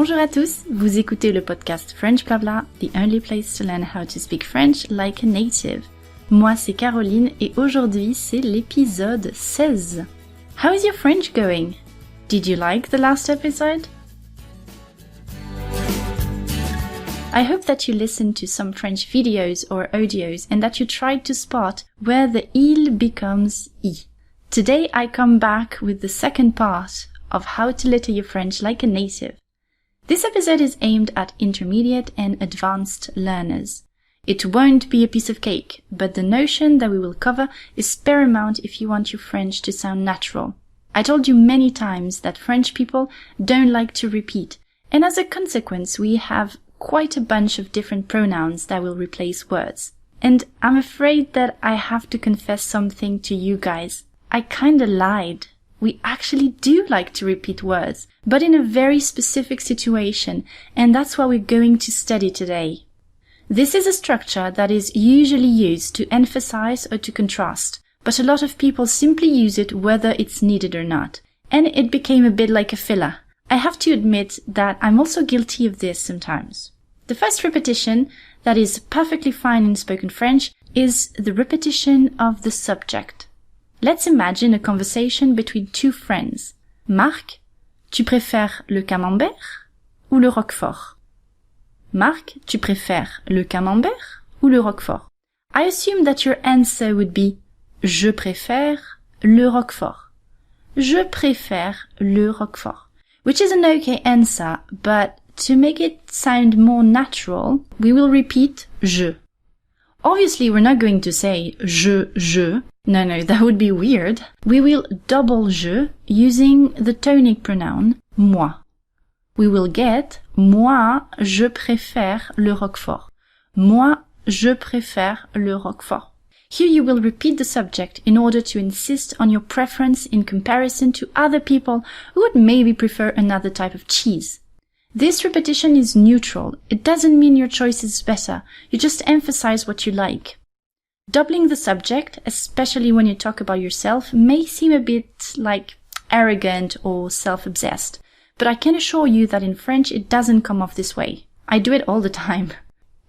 Bonjour à tous, vous écoutez le podcast French Blabla, the only place to learn how to speak French like a native. Moi c'est Caroline et aujourd'hui c'est l'épisode 16. How is your French going? Did you like the last episode? I hope that you listened to some French videos or audios and that you tried to spot where the il becomes I. Today I come back with the second part of how to letter your French like a native. This episode is aimed at intermediate and advanced learners. It won't be a piece of cake, but the notion that we will cover is paramount if you want your French to sound natural. I told you many times that French people don't like to repeat, and as a consequence we have quite a bunch of different pronouns that will replace words. And I'm afraid that I have to confess something to you guys. I kinda lied. We actually do like to repeat words, but in a very specific situation, and that's what we're going to study today. This is a structure that is usually used to emphasize or to contrast, but a lot of people simply use it whether it's needed or not, and it became a bit like a filler. I have to admit that I'm also guilty of this sometimes. The first repetition, that is perfectly fine in spoken French, is the repetition of the subject. Let's imagine a conversation between two friends. Marc, tu préfères le camembert ou le roquefort? Marc, tu préfères le camembert ou le roquefort? I assume that your answer would be je préfère le roquefort. Je préfère le roquefort. Which is an okay answer, but to make it sound more natural, we will repeat je. Obviously, we're not going to say je. No, that would be weird. We will double je using the tonic pronoun moi. We will get moi, je préfère le roquefort. Moi, je préfère le roquefort. Here you will repeat the subject in order to insist on your preference in comparison to other people who would maybe prefer another type of cheese. This repetition is neutral. It doesn't mean your choice is better. You just emphasize what you like. Doubling the subject, especially when you talk about yourself, may seem a bit like arrogant or self-obsessed, but I can assure you that in French it doesn't come off this way. I do it all the time.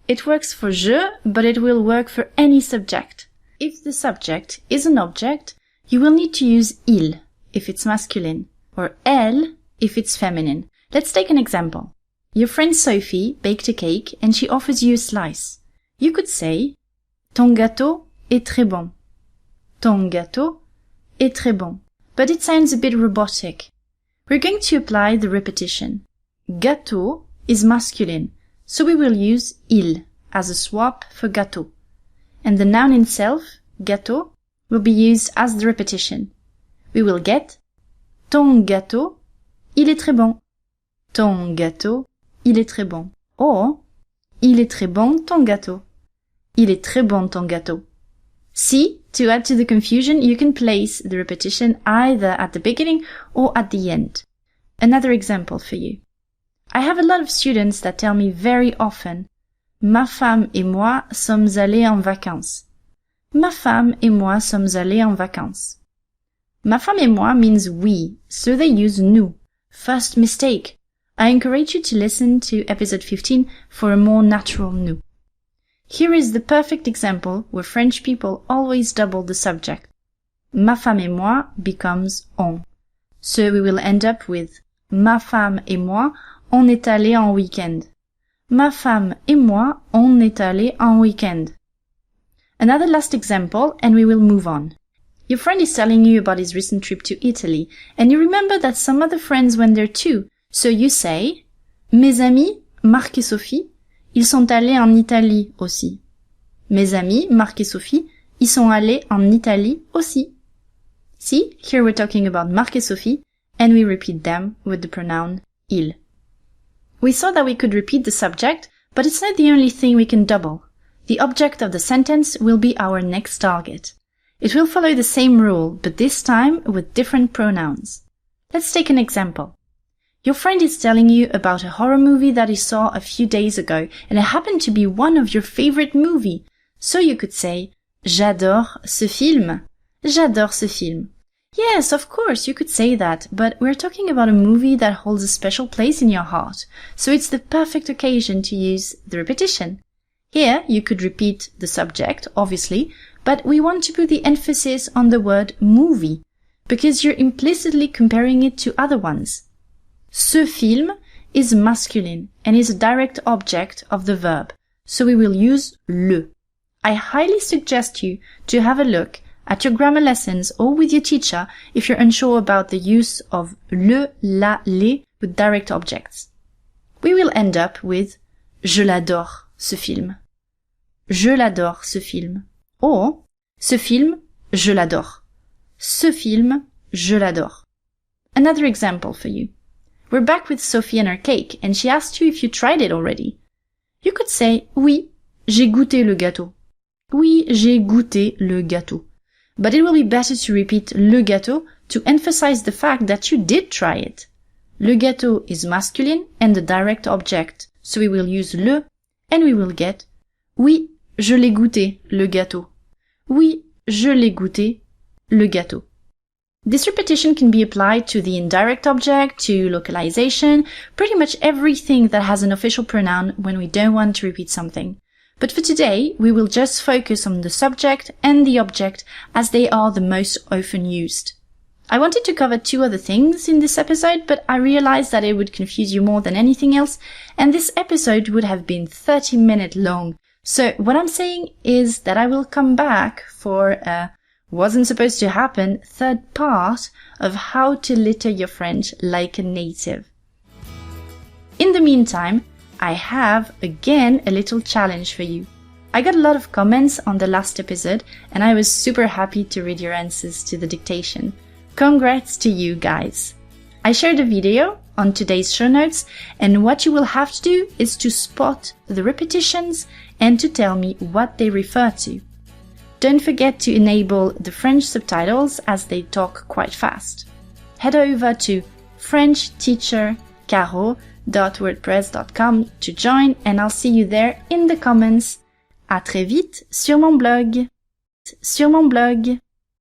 It works for je, but it will work for any subject. If the subject is an object, you will need to use il if it's masculine, or elle if it's feminine. Let's take an example. Your friend Sophie baked a cake and she offers you a slice. You could say, ton gâteau est très bon. Ton gâteau est très bon. But it sounds a bit robotic. We're going to apply the repetition. Gâteau is masculine, so we will use il as a swap for gâteau. And the noun itself, gâteau, will be used as the repetition. We will get ton gâteau, il est très bon. Ton gâteau, il est très bon. Or, il est très bon ton gâteau. Il est très bon ton gâteau. See, to add to the confusion, you can place the repetition either at the beginning or at the end. Another example for you. I have a lot of students that tell me very often, ma femme et moi sommes allés en vacances. Ma femme et moi sommes allés en vacances. Ma femme et moi means we, so they use nous. First mistake. I encourage you to listen to episode 15 for a more natural nous. Here is the perfect example where French people always double the subject. Ma femme et moi becomes on. So we will end up with ma femme et moi, on est allés en week-end. Ma femme et moi, on est allés en week-end. Another last example and we will move on. Your friend is telling you about his recent trip to Italy and you remember that some other friends went there too. So you say, mes amis, Marc et Sophie, ils sont allés en Italie aussi. Mes amis, Marc et Sophie, ils sont allés en Italie aussi. See, here we're talking about Marc et Sophie, and we repeat them with the pronoun il. We saw that we could repeat the subject, but it's not the only thing we can double. The object of the sentence will be our next target. It will follow the same rule, but this time with different pronouns. Let's take an example. Your friend is telling you about a horror movie that he saw a few days ago, and it happened to be one of your favorite movies. So you could say, j'adore ce film. J'adore ce film. Yes, of course, you could say that, but we're talking about a movie that holds a special place in your heart, so it's the perfect occasion to use the repetition. Here, you could repeat the subject, obviously, but we want to put the emphasis on the word movie, because you're implicitly comparing it to other ones. Ce film is masculine and is a direct object of the verb, so we will use le. I highly suggest you to have a look at your grammar lessons or with your teacher if you're unsure about the use of le, la, les with direct objects. We will end up with Je l'adore, ce film. Je l'adore, ce film. Or, ce film, je l'adore. Ce film, je l'adore. Another example for you. We're back with Sophie and her cake, and she asked you if you tried it already. You could say, oui, j'ai goûté le gâteau. Oui, j'ai goûté le gâteau. But it will be better to repeat le gâteau to emphasize the fact that you did try it. Le gâteau is masculine and the direct object, so we will use le, and we will get oui, je l'ai goûté, le gâteau. Oui, je l'ai goûté, le gâteau. This repetition can be applied to the indirect object, to localization, pretty much everything that has an official pronoun when we don't want to repeat something. But for today, we will just focus on the subject and the object as they are the most often used. I wanted to cover 2 other things in this episode, but I realized that it would confuse you more than anything else, and this episode would have been 30 minutes long. So what I'm saying is that I will come back for a wasn't supposed to happen 3rd part of how to litter your French like a native. In the meantime, I have, again, a little challenge for you. I got a lot of comments on the last episode, and I was super happy to read your answers to the dictation. Congrats to you guys! I shared a video on today's show notes, and what you will have to do is to spot the repetitions and to tell me what they refer to. Don't forget to enable the French subtitles as they talk quite fast. Head over to FrenchTeacherCaro.wordpress.com to join, and I'll see you there in the comments. À très vite sur mon blog.